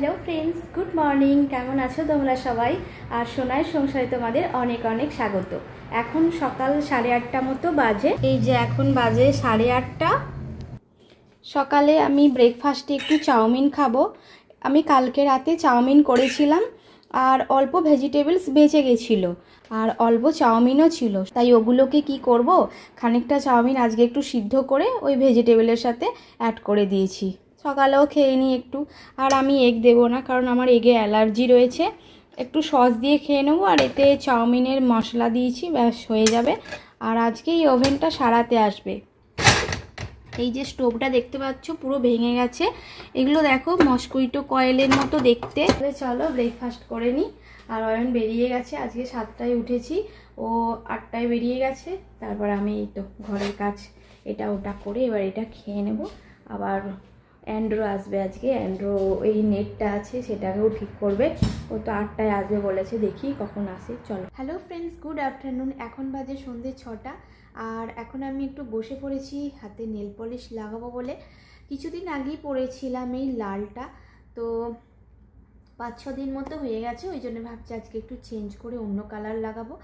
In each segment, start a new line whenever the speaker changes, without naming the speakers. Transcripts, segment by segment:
Hello friends, good morning. কেমন আছো তোমরা সবাই? আর সোনার সংসারে তোমাদের অনেক অনেক স্বাগত। এখন সকাল 8:30 মতো বাজে। এই যে এখন বাজে 8:30। সকালে আমি ব্রেকফাস্টে একটু চাউমিন খাবো। আমি কালকে রাতে চাউমিন করেছিলাম আর অল্প ভেজিটেবলস বেঁচে গেছিলো আর অল্প চাউমিনও ছিল, তাই ওগুলোকে কি করব, খানিকটা চাউমিন আজকে একটু সিদ্ধ করে ওই ভেজিটেবলের সাথে অ্যাড করে দিয়েছি। সকালেও খেয়ে নিই একটু। আর আমি এগ দেবো না, কারণ আমার এগে অ্যালার্জি রয়েছে। একটু সস দিয়ে খেয়ে নেবো, আর এতে চাউমিনের মশলা দিয়েছি, ব্যাস হয়ে যাবে। আর আজকে এই ওভেনটা সারাতে আসবে। এই যে স্টোভটা দেখতে পাচ্ছ পুরো ভেঙে গেছে। এগুলো দেখো মস্কুইটো কয়েলের মতো দেখতে। চলো ব্রেকফাস্ট করে নিই। আর অয়ন বেরিয়ে গেছে, আজকে 7টায় উঠেছি, ও 8টায় বেরিয়ে গেছে। তারপর আমি এই তো ঘরের কাজ এটা ওটা করে এবার এটা খেয়ে নেব। আবার অ্যান্ড্রো আসবে আজকে। অ্যান্ড্রো এই নেটটা আছে সেটাকেও ঠিক করবে। ও তো 8টায় আসবে বলেছে, দেখি কখন আসে। চলো। Hello friends, good afternoon. এখন বাজে সন্ধ্যে 6টা। আর এখন আমি একটু বসে পড়েছি হাতে নেল পলিশ লাগাবো বলে। কিছুদিন আগেই পরেছিলাম এই লালটা, তো 5-6 দিন মতো হয়ে গেছে, ওই জন্য ভাবছি আজকে একটু চেঞ্জ করে অন্য কালার লাগাবো।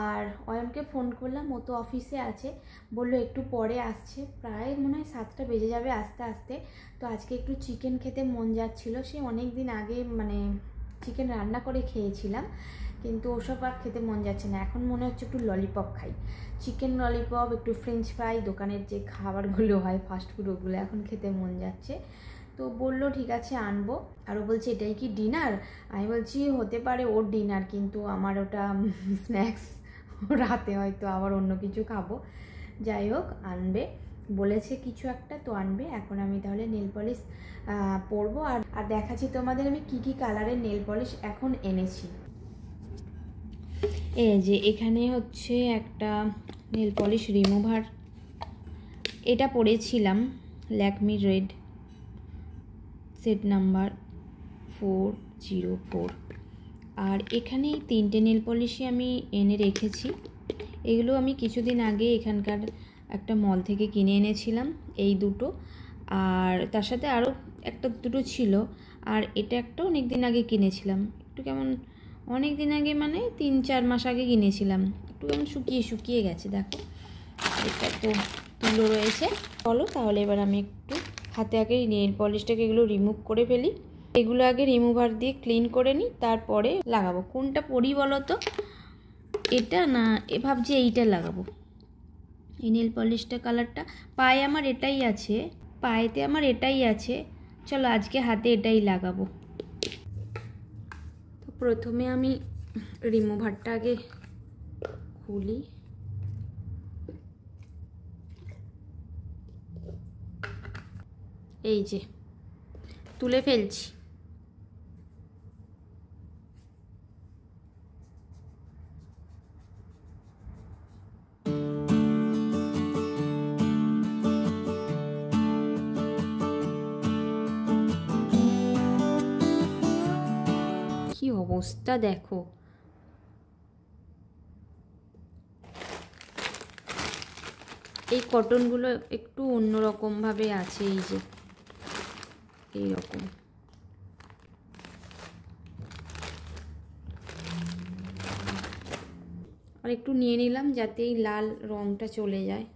আর অয়নকে ফোন করলাম, ও তো অফিসে আছে, বললো একটু পরে আসছে, প্রায় মনে হয় 7টা বেজে যাবে আসতে আসতে। তো আজকে একটু চিকেন খেতে মন যাচ্ছিলো। সে অনেক দিন আগে মানে চিকেন রান্না করে খেয়েছিলাম, কিন্তু ওসব আর খেতে মন যাচ্ছে না। এখন মনে হচ্ছে একটু ললিপপ খাই, চিকেন ললিপপ, একটু ফ্রেঞ্চ ফ্রাই, দোকানের যে খাবারগুলো হয় ফাস্টফুড, ওগুলো এখন খেতে মন যাচ্ছে। তো বললো ঠিক আছে আনবো। আরও বলছে এটাই কি ডিনার? আমি বলছি হতে পারে ওর ডিনার, কিন্তু আমার ওটা স্ন্যাক্স, রাতে হয়তো আবার অন্য কিছু খাবো। যাই হোক, আনবে বলেছে কিছু একটা, তো আনবে। এখন আমি তাহলে নেল পলিশ পরবো আর দেখাচ্ছি তোমাদের আমি কি কি কালারের নেল পলিশ এখন এনেছি। এই যে এখানে হচ্ছে একটা নেল পলিশ রিমুভার, এটা পরেছিলাম ল্যাকমি রেড, সেট নাম্বার 404। আর এখানে 3টে নেল পলিশই আমি এনে রেখেছি। এগুলো আমি কিছুদিন আগে এখানকার একটা মল থেকে কিনে এনেছিলাম, এই দুটো। আর তার সাথে আরও একটা দুটো ছিল। আর এটা একটা অনেক দিন আগে কিনেছিলাম, একটু কেমন অনেক দিন আগে মানে 3-4 মাস আগে কিনেছিলাম, একটু কেমন শুকিয়ে শুকিয়ে গেছে। দেখো এটা তো তুলো রয়েছে। চলো তাহলে এবার আমি একটু হাতে আগে নেল পলিশটাকে এগুলো রিমুভ করে ফেলি। এগুলো আগে রিমুভার দিয়ে ক্লিন করে নিই, তারপরে লাগাবো। কোনটা পরি বলো তো, এটা না ভাবছি এইটা লাগাবো, এই নেল পলিশটা কালারটা। পায়ে আমার এটাই আছে, পায়েতে আমার এটাই আছে। চলো আজকে হাতে এটাই লাগাবো। তো প্রথমে আমি রিমুভারটা আগে খুলি। এই যে তুলে ফেলছি। কি অবস্থা দেখো, এই কটনগুলো একটু অন্যরকম ভাবে আছে, এই যে এইরকম। আর একটু নিয়ে নিলাম যাতে এই লাল রঙটা চলে যায়।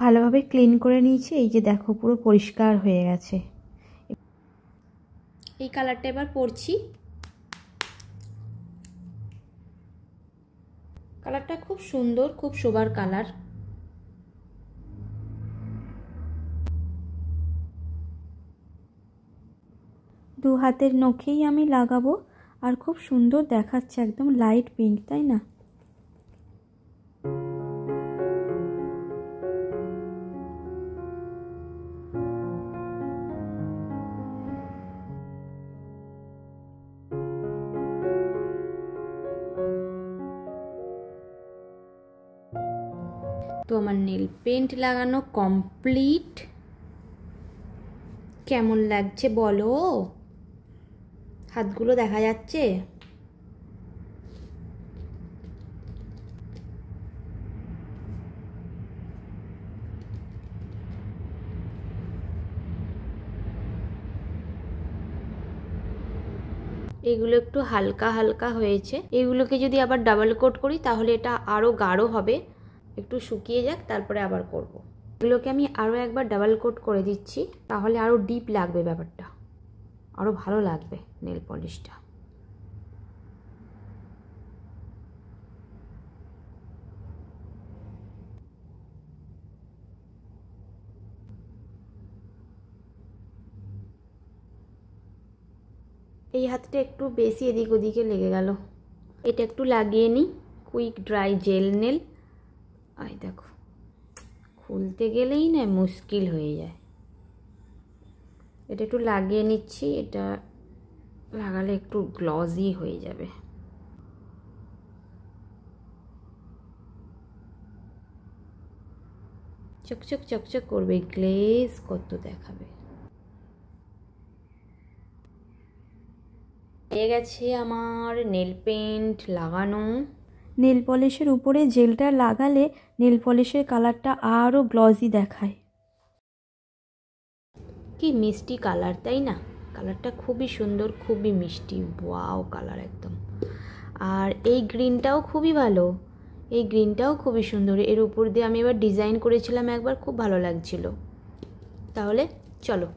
ভালোভাবে ক্লিন করে নিয়েছি, এই যে দেখো পুরো পরিষ্কার হয়ে গেছে। এই কালারটা এবার পরছি। কালারটা খুব সুন্দর, খুব শোবার কালার। দু হাতের নখেই আমি লাগাবো, আর খুব সুন্দর দেখাচ্ছে, একদম লাইট পিঙ্ক, তাই না? তো আমার নেল পেন্ট লাগানো কমপ্লিট। কেমন লাগছে বলো? হাতগুলো দেখা যাচ্ছে? এগুলো একটু হালকা হালকা হয়েছে। এগুলোকে যদি আবার ডাবল কোট করি তাহলে এটা আরও গাঢ় হবে। একটু শুকিয়ে যাক, তারপরে আবার করব। এগুলোকে আমি আরও একবার ডাবল কোট করে দিচ্ছি, তাহলে আরও ডিপ লাগবে, ব্যাপারটা আরও ভালো লাগবে নেল পলিশটা। এই হাতটা একটু বেশি এদিক ওদিকে লেগে গেল, এটা একটু লাগিয়ে নিই কুইক ড্রাই জেল নেল। আই দেখো, খুলতে গেলেই না মুশকিল হয়ে যায়। এটা একটু লাগিয়ে নিচ্ছি, এটা লাগালে একটু গ্লজি হয়ে যাবে। চকচক চকচক করবে, গ্লেজ কত দেখাবে। হয়ে গেছে আমার নেল পেন্ট লাগানো। নেল পলিশের উপরে জেলটা লাগালে নেল পলিশের কালারটা আরও গ্লজি দেখায়। কি মিষ্টি কালার, তাই না? কালারটা খুবই সুন্দর, খুবই মিষ্টি, ওয়াও কালার একদম। আর এই গ্রিনটাও খুবই ভালো, এই গ্রিনটাও খুবই সুন্দর। এর উপর দিয়ে আমি এবার ডিজাইন করেছিলাম একবার, খুব ভালো লাগছিল। তাহলে চলো।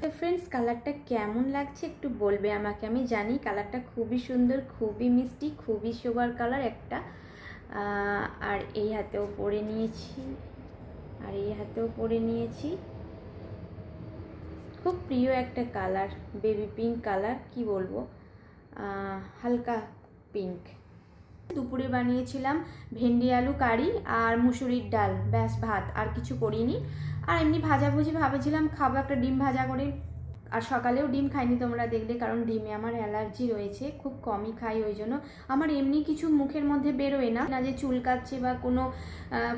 তো ফ্রেন্ডস, কালারটা কেমন লাগছে একটু বলবে আমাকে। আমি জানি কালারটা খুবই সুন্দর, খুবই মিষ্টি, খুবই সোবার কালার একটা। আর এই হাতেও পরে নিয়েছি, আর এই হাতেও পরে নিয়েছি। খুব প্রিয় একটা কালার, বেবি পিঙ্ক কালার, কি বলবো, হালকা পিঙ্ক। দুপুরে বানিয়েছিলাম ভেন্ডি আলু কারি আর মুসুরির ডাল, ব্যাস ভাত, আর কিছু করিনি। আর এমনি ভাজাভুজি ভাবেছিলাম খাবো একটা ডিম ভাজা করে। আর সকালেও ডিম খাইনি, তোমরা দেখলে, কারণ ডিমে আমার অ্যালার্জি রয়েছে, খুব কমই খাই। ওই জন্য আমার এমনি কিছু মুখের মধ্যে বেরোয় না, যে চুলকাচ্ছে বা কোনো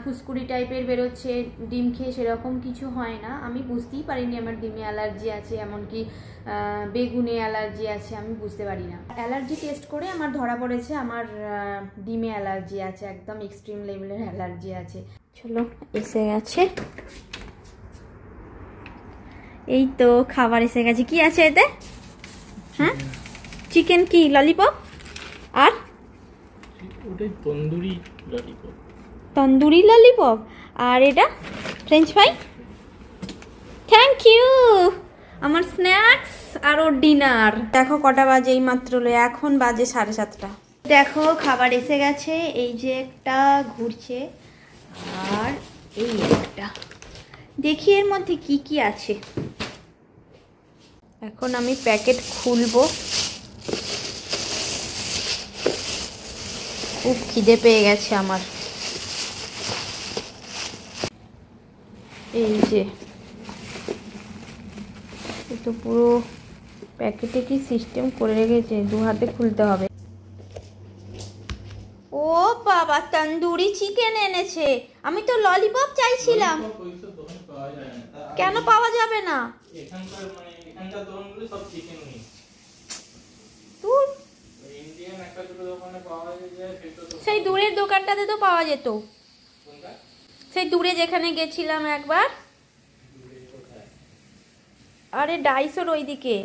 ফুসকুড়ি টাইপের বেরোচ্ছে ডিম খেয়ে, সেরকম কিছু হয় না। আমি বুঝতেই পারিনি আমার ডিমে অ্যালার্জি আছে, এমনকি বেগুনে অ্যালার্জি আছে, আমি বুঝতে পারি না। অ্যালার্জি টেস্ট করে আমার ধরা পড়েছে আমার ডিমে অ্যালার্জি আছে, একদম এক্সট্রিম লেভেলের অ্যালার্জি আছে। চলো, এসে গেছে, এই তো খাবার এসে গেছে। কি আছে এতে? হ্যাঁ, চিকেন কি ললিপপ, আর
ওটাই তন্দুরি ললিপপ।
তন্দুরি ললিপপ, আর এটা ফ্রেঞ্চ ফ্রাই। Thank you. আমার স্ন্যাক্স আর ওর ডিনার। দেখো কটা বাজে, এই মাত্র এখন বাজে 7:30। দেখো খাবার এসে গেছে, এই যে একটা ঘুরছে, আর এই একটা। দেখি এর মধ্যে কি কি আছে। এখন আমি প্যাকেট খুলবো, খুব খিদে পেয়ে গেছে আমার। এই যে তো পুরো প্যাকেটে কি সিস্টেম করে রেখেছে, দু হাতে খুলতে হবে। ও বাবা, তন্দুরি চিকেন এনেছে। আমি তো ললিপপ চাইছিলাম। কেন পাওয়া যাবে না? সেই দূরের দোকানটাতে তো পাওয়া যেত, সেই দূরে যেখানে গেছিলাম একবার। আরে ডাইসোর ওইদিকে।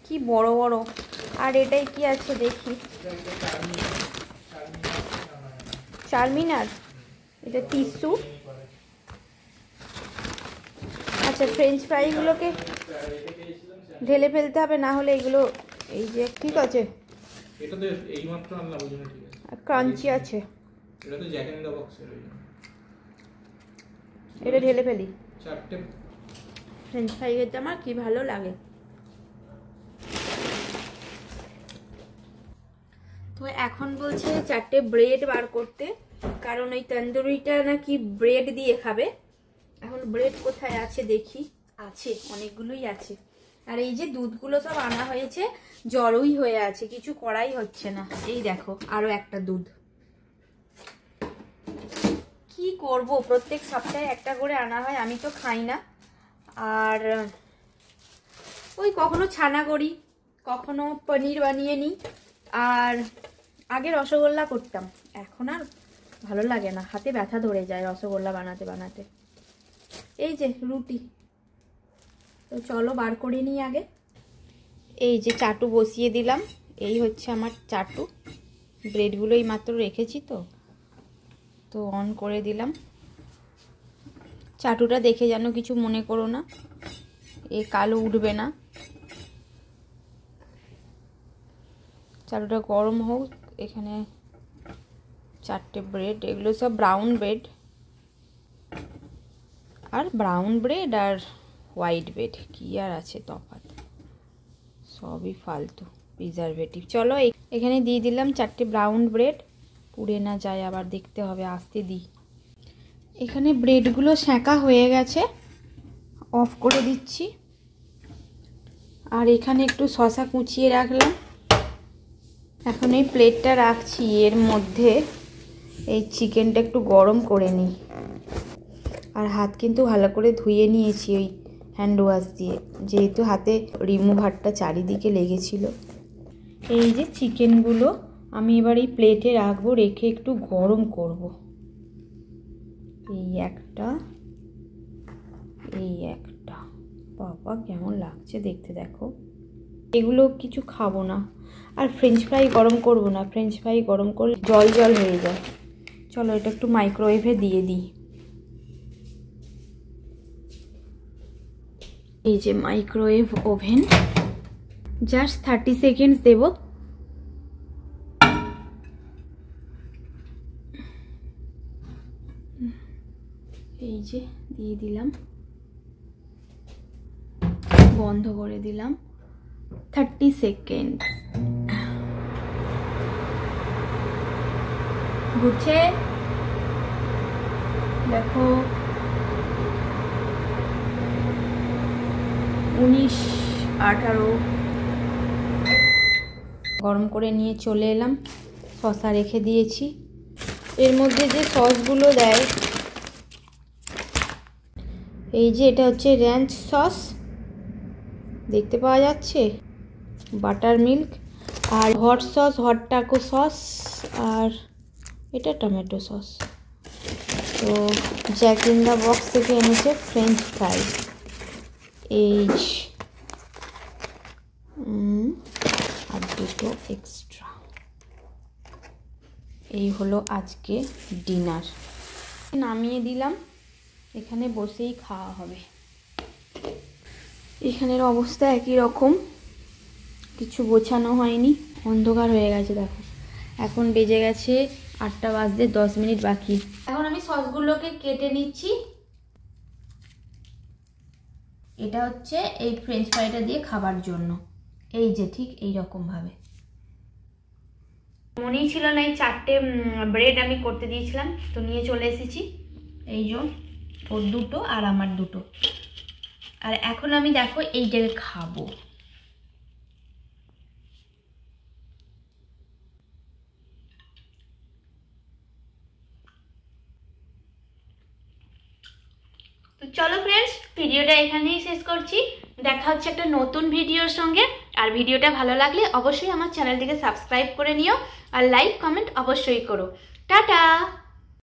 কি বড় বড়। আর এটাই কি আছে দেখি, চারমিনার, এটা টিস্যু। আচ্ছা, ফ্রেঞ্চ ফ্রাইগুলোকে ঢেলে ফেলতে হবে, না হলে এগুলো, এই যে ঠিক আছে,
এটা তো এইমাত্র আনলাম, ওই জন্য ঠিক আছে।
ক্রাঞ্চি আছে,
এটা তো জ্যাক ইন দ্য বক্সের।
এটা ঢেলে ফেলি।
4টে
ফ্রেঞ্চ ফ্রাই খেতে আমার কি ভালো লাগে। তো এখন বলছে 4টে ব্রেড বার করতে, কারণ ওই তন্দুরিটা নাকি ব্রেড দিয়ে খাবে। এখন ব্রেড কোথায় আছে দেখি। আছে, অনেকগুলোই আছে। আর এই যে দুধগুলো সব আনা হয়েছে, জড়োই হয়ে আছে, কিছু করাই হচ্ছে না। এই দেখো আরো একটা দুধ। কি করব, প্রত্যেক সপ্তাহে একটা করে আনা হয়, আমি তো খাই না। আর ওই কখনো ছানা করি, কখনো পনির বানিয়ে নিই। আর আগে রসগোল্লা করতাম, এখন আর ভালো লাগে না, হাতে ব্যথা ধরে যায় রসগোল্লা বানাতে বানাতে। এই যে রুটি, তো চলো বার করে নিই আগে। এই যে চাটু বসিয়ে দিলাম, এই হচ্ছে আমার চাটু। ব্রেডগুলো এই মাত্র রেখেছি তো অন করে দিলাম। চাটুটা দেখে যেন কিছু মনে করো না, এ কালো উঠবে না। চাটুটা গরম হোক। এখানে 4টে ব্রেড, এগুলো সব ব্রাউন ব্রেড, আর ব্রাউন ব্রেড আর হোয়াইট ব্রেড কি আর আছে তফাৎ, সবই ফালতু প্রিজারভেটিভ। চলো এখানে দিয়ে দিলাম 4টে ব্রাউন ব্রেড, পুড়ে না যায় আবার দেখতে হবে, আস্তে দিই। এখানে ব্রেডগুলো সেঁকা হয়ে গেছে, অফ করে দিচ্ছি। আর এখানে একটু শসা কুচিয়ে রাখলাম। এখন এই প্লেটটা রাখছি, এর মধ্যে এই চিকেনটা একটু গরম করে নিই। আর হাত কিন্তু ভালো করে ধুয়ে নিয়েছি ওই হ্যান্ড ওয়াশ দিয়ে, যেহেতু হাতে রিমুভারটা চারিদিকে লেগেছিল। এই যে চিকেনগুলো আমি এবার এই প্লেটে রাখবো, রেখে একটু গরম করব। এই একটা, বাবা কেমন লাগছে দেখতে দেখো। এগুলো কিছু খাবো না। আর ফ্রেঞ্চ ফ্রাই গরম করব না, ফ্রেঞ্চ ফ্রাই গরম করলে জল জল হয়ে যায়। চলো এটা একটু মাইক্রোওয়েভে দিয়ে দিই। এই যে মাইক্রোওয়েভ ওভেন, জাস্ট 30 সেকেন্ডস দেব। এই যে দিয়ে দিলাম, বন্ধ করে দিলাম। 30 সেকেন্ড ঘুরছে, দেখো 19, 18। গরম করে নিয়ে চলে এলাম, শসা রেখে দিয়েছি। এর মধ্যে যে সসগুলো দেয়, এই যে এটা হচ্ছে র্যাঞ্চ সস, দেখতে পাওয়া যাচ্ছে, বাটার মিল্ক, আর hot sauce, hot taco sauce, আর এটা টমেটো সস। তো জ্যাক ইন দ্য বক্স থেকে এনেছে ফ্রেঞ্চ ফ্রাই, এই আর দুটো এক্সট্রা। এই হলো আজকে ডিনার। নামিয়ে দিলাম, এখানে বসেই খাওয়া হবে। এখানের অবস্থা একই রকম, কিছু গোছানো হয়নি, অন্ধকার হয়ে গেছে দেখো। এখন বেজে গেছে 8টা বাজতে 10 মিনিট বাকি। এখন আমি সসগুলোকে কেটে নিচ্ছি। এটা হচ্ছে এই ফ্রেঞ্চ ফ্রাইটা দিয়ে খাবার জন্য, এই যে ঠিক এই রকম ভাবে। মনেই ছিল না এই 4টে ব্রেড আমি করতে দিয়েছিলাম, তো নিয়ে চলে এসেছি। এই যে ওর 2টো আর আমার 2টো। আর এখন আমি দেখো এইটাকে খাবো। তো চলো ফ্রেন্ডস, ভিডিওটা এখানেই শেষ করছি। দেখা হচ্ছে একটা নতুন ভিডিওর সঙ্গে। আর ভিডিওটা ভালো লাগলে অবশ্যই আমার চ্যানেলটিকে সাবস্ক্রাইব করে নিও, আর লাইক কমেন্ট অবশ্যই করো। টাটা।